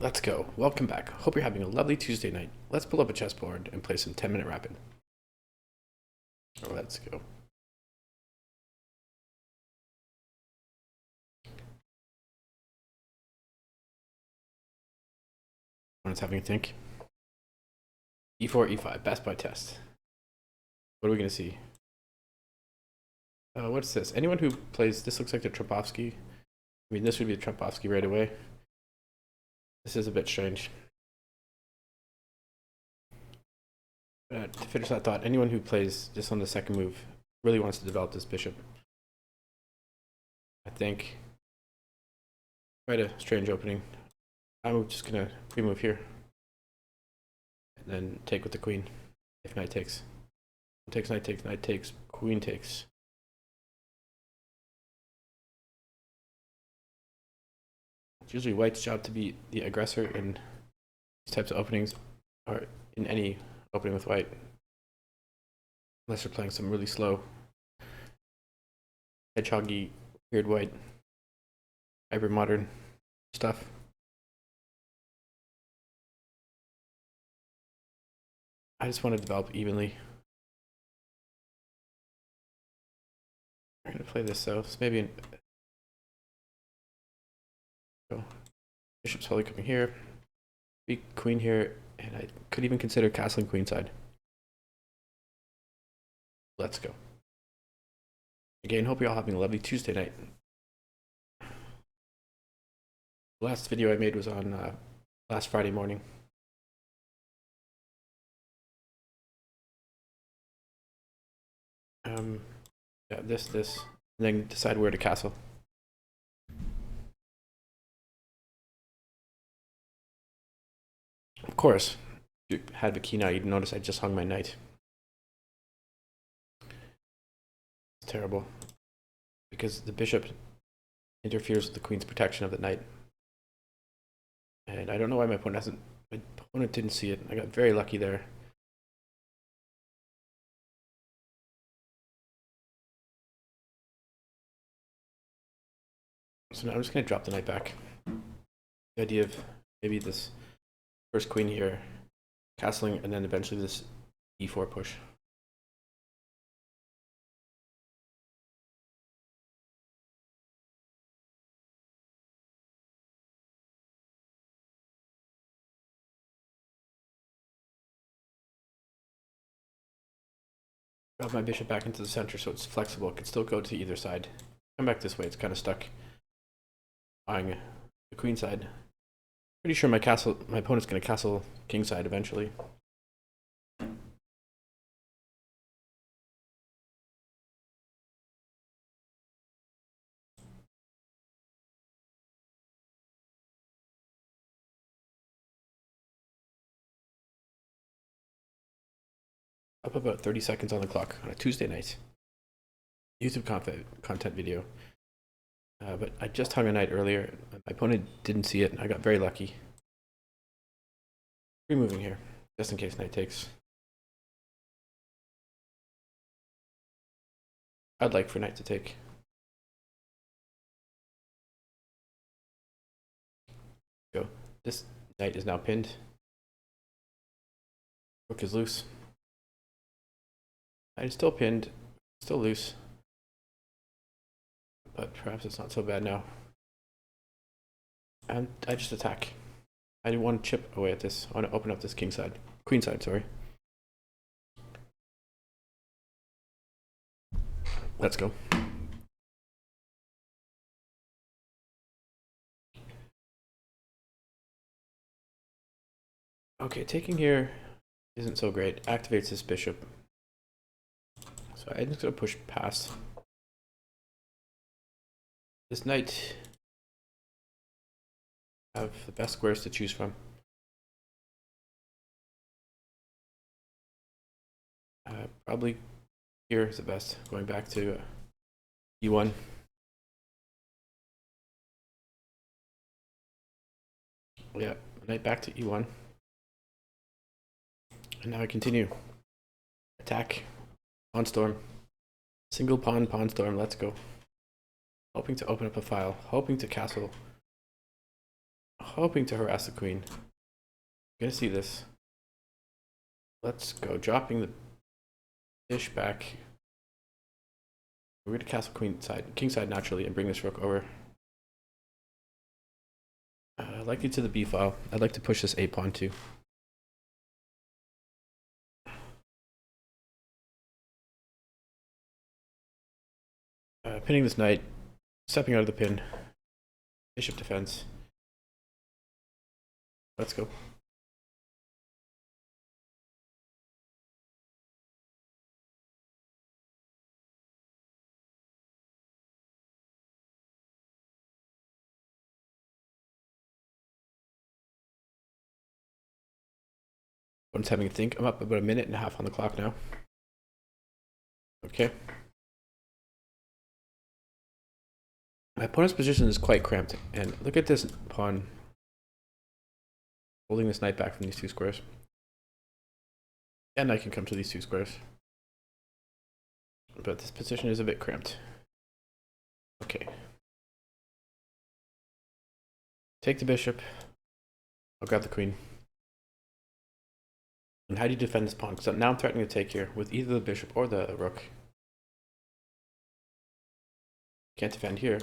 Let's go. Welcome back. Hope you're having a lovely Tuesday night. Let's pull up a chessboard and play some 10-minute rapid. Let's go. Everyone's having a think. E4, E5, best by test. What are we going to see? What's this? Anyone who plays, this looks like the Tropovsky. I mean, this would be the Tropovsky right away. This is a bit strange. To finish that thought, anyone who plays just on the second move really wants to develop this bishop. I think. Quite a strange opening. I'm just going to pre-move here. And then take with the queen. If knight takes. Takes, knight takes, knight takes, queen takes. It's usually white's job to be the aggressor in these types of openings, or in any opening with white. Unless you're playing some really slow, hedgehoggy, weird white, hyper modern stuff. I just want to develop evenly. I'm going to play this, so maybe bishop's probably coming here, big queen here, and I could even consider castling queenside. Let's go. Again, hope you're all having a lovely Tuesday night. The last video I made was on last Friday morning. Yeah, this, and then decide where to castle. Of course, if you had the key now, you'd notice I just hung my knight. It's terrible, because the bishop interferes with the queen's protection of the knight. And I don't know why my opponent didn't see it. I got very lucky there. So now I'm just going to drop the knight back. The idea of maybe this first queen here, castling, and then eventually this e4 push. Drop my bishop back into the center so it's flexible. It could still go to either side. Come back this way, it's kind of stuck. Buying the queen side. Pretty sure my opponent's going to castle king side eventually. Up about 30 seconds on the clock on a Tuesday night. YouTube content video. But I just hung a knight earlier. My opponent didn't see it, and I got very lucky. Removing here, just in case knight takes. I'd like for knight to take. Go. This knight is now pinned. Rook is loose. Knight is still pinned, still loose. But perhaps it's not so bad now. And I just attack. I want to chip away at this. I want to open up this king side. Queen side, sorry. Let's go. Okay, taking here isn't so great. Activates this bishop. So I'm just going to push past. This knight have the best squares to choose from. Probably here is the best. Going back to e1. Yeah, knight back to e1. And now I continue. Attack. Pawn storm. Single pawn storm. Let's go. Hoping to open up a file. Hoping to castle. hoping to harass the queen. I'm gonna see this. Let's go. Dropping the fish back. We're gonna castle queen side, king side naturally, and bring this rook over. Likely to the b file. I'd like to push this a pawn too. Pinning this knight, stepping out of the pin. Bishop defense. Let's go. Opponent's having a think. I'm up about a minute and a half on the clock now. Okay. My opponent's position is quite cramped, and look at this pawn holding this knight back from these two squares. And I can come to these two squares. But this position is a bit cramped. Okay. Take the bishop. I'll grab the queen. And how do you defend this pawn? Because now I'm threatening to take here with either the bishop or the rook. Can't defend here.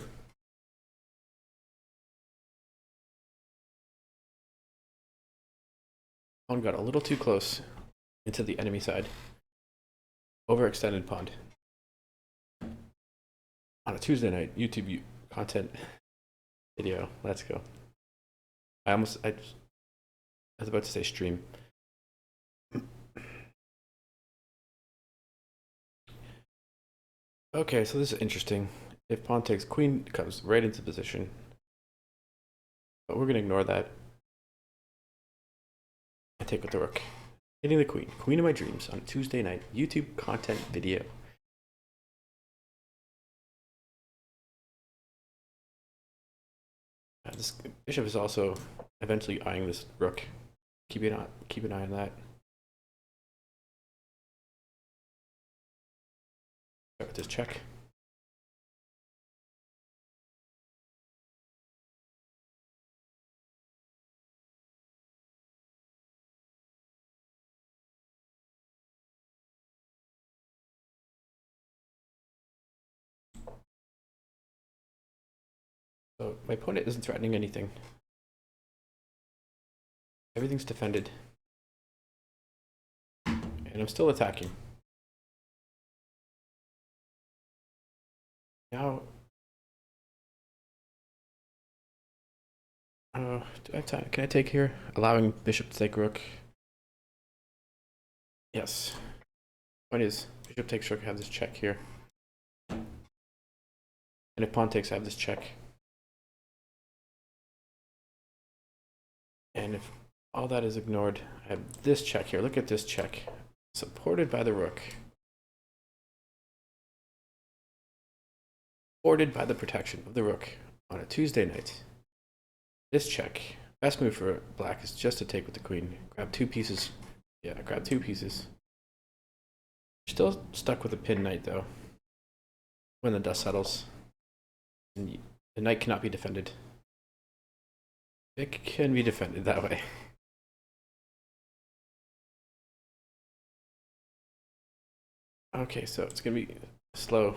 Pawn got a little too close into the enemy side. Overextended pawn. On a Tuesday night YouTube content video. Let's go. I was about to say stream. Okay, so this is interesting. If pawn takes, queen comes right into position. But we're gonna ignore that. I take with the rook. Hitting the queen. Queen of my dreams on a Tuesday night YouTube content video. This bishop is also eventually eyeing this rook. Keep an eye on that. Start with this check. So my opponent isn't threatening anything. Everything's defended. And I'm still attacking. Now, do I have time? Can I take here? Allowing bishop to take rook. Yes. Point is, bishop takes rook, I have this check here. And if pawn takes, I have this check. And if all that is ignored, I have this check here. Look at this check. Supported by the rook. Supported by the protection of the rook on a Tuesday night. This check. Best move for black is just to take with the queen. Grab two pieces. Yeah, grab two pieces. Still stuck with a pin knight though. When the dust settles. And the knight cannot be defended. It can be defended that way. Okay, so it's gonna be slow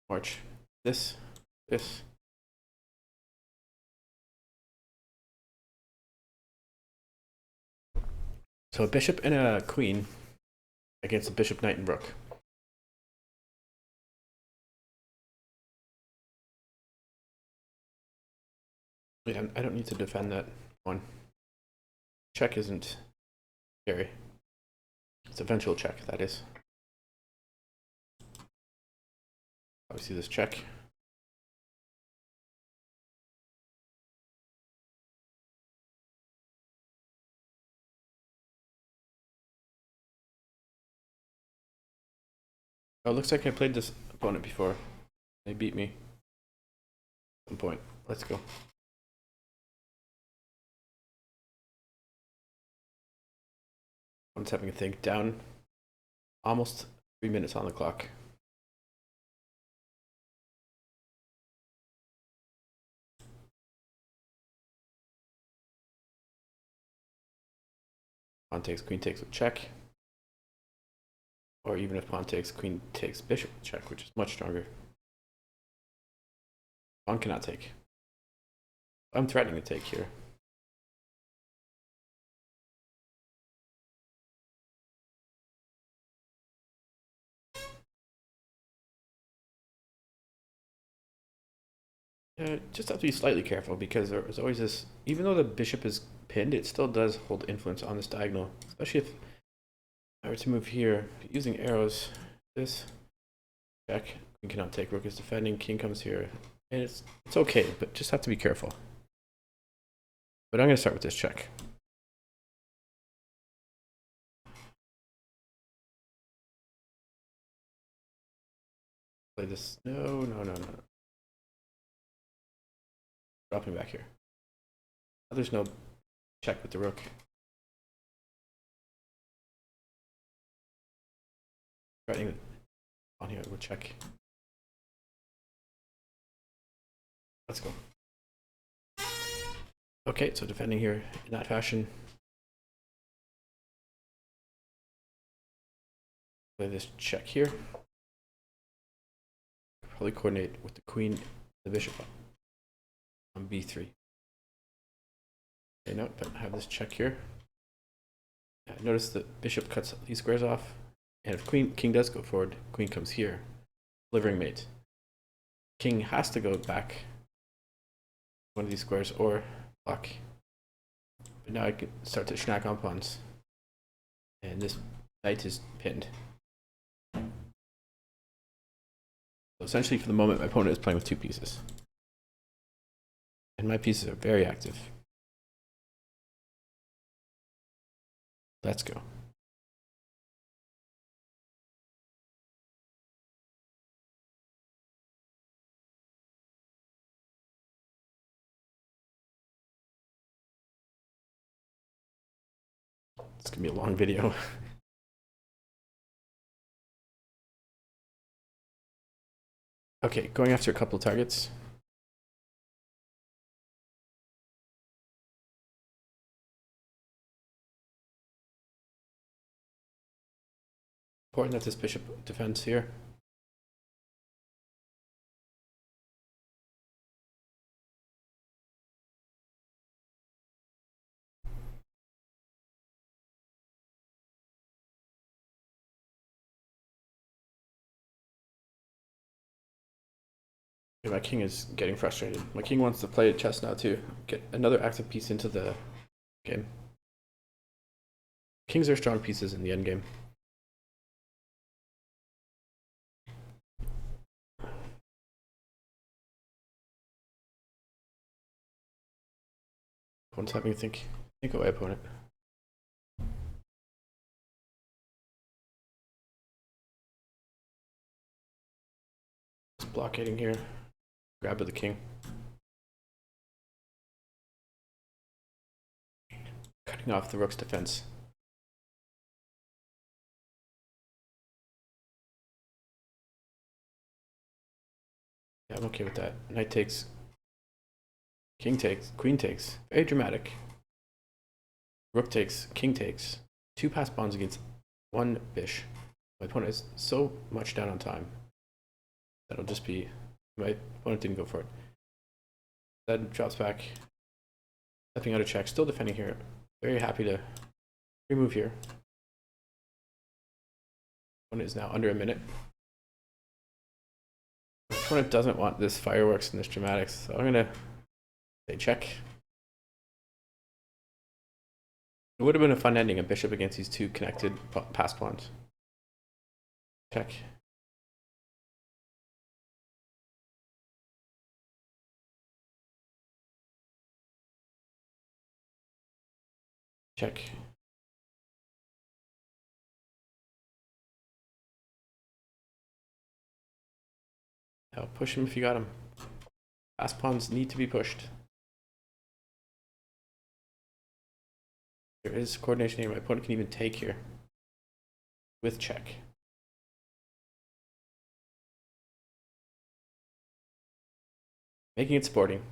march. This. So a bishop and a queen against a bishop, knight, and rook. Yeah, I don't need to defend that one. Check isn't scary. It's eventual check, that is. Obviously this check. Oh, looks like I played this opponent before. They beat me. At some point. Let's go. I'm just having a think. Down almost 3 minutes on the clock. Pawn takes, queen takes with check. Or even if pawn takes, queen takes, bishop with check, which is much stronger. Pawn cannot take. I'm threatening to take here. Just have to be slightly careful because there's always this, even though the bishop is pinned, it still does hold influence on this diagonal, especially if I were to move here using arrows. This check, queen cannot take, rook is defending, king comes here, and it's okay, but just have to be careful. But I'm going to start with this check. Play this. No. Dropping back here. There's no check with the rook. Threatening on here, we'll check. Let's go. Okay, so defending here in that fashion. Play this check here. Probably coordinate with the queen, the bishop on b3. Okay, no, but I have this check here. Notice the bishop cuts these squares off, and if king does go forward, queen comes here, delivering mate. King has to go back one of these squares or block. But now I can start to schnack on pawns, and this knight is pinned. So essentially, for the moment, my opponent is playing with two pieces, and my pieces are very active. Let's go. It's gonna be a long video. Okay, going after a couple of targets. Important that this bishop defends here. My king is getting frustrated. My king wants to play chess now to get another active piece into the game. Kings are strong pieces in the endgame. Opponent's having to think away, opponent. Just blockading here. Grab with the king. Cutting off the rook's defense. Yeah, I'm okay with that. Knight takes. King takes. Queen takes. Very dramatic. Rook takes. King takes. Two passed pawns against one bish. My opponent is so much down on time. That'll just be. My opponent didn't go for it. Then drops back. Stepping out of check. Still defending here. Very happy to remove here. Opponent is now under a minute. My opponent doesn't want this fireworks and this dramatics, so I'm gonna say check. It would have been a fun ending, a bishop against these two connected passed pawns. Check. Check. Now push him if you got him. Passed pawns need to be pushed. There is coordination here. My opponent can even take here with check. Making it sporting.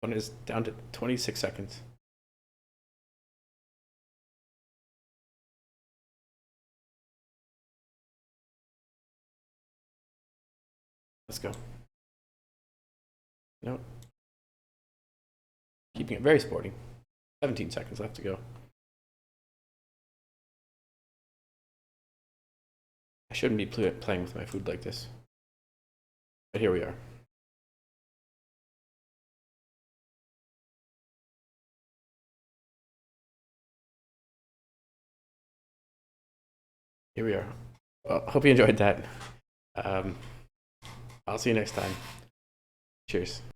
Opponent is down to 26 seconds. Let's go. Nope. Keeping it very sporty. 17 seconds left to go. I shouldn't be playing with my food like this. But here we are. Here we are. Well, hope you enjoyed that. I'll see you next time. Cheers.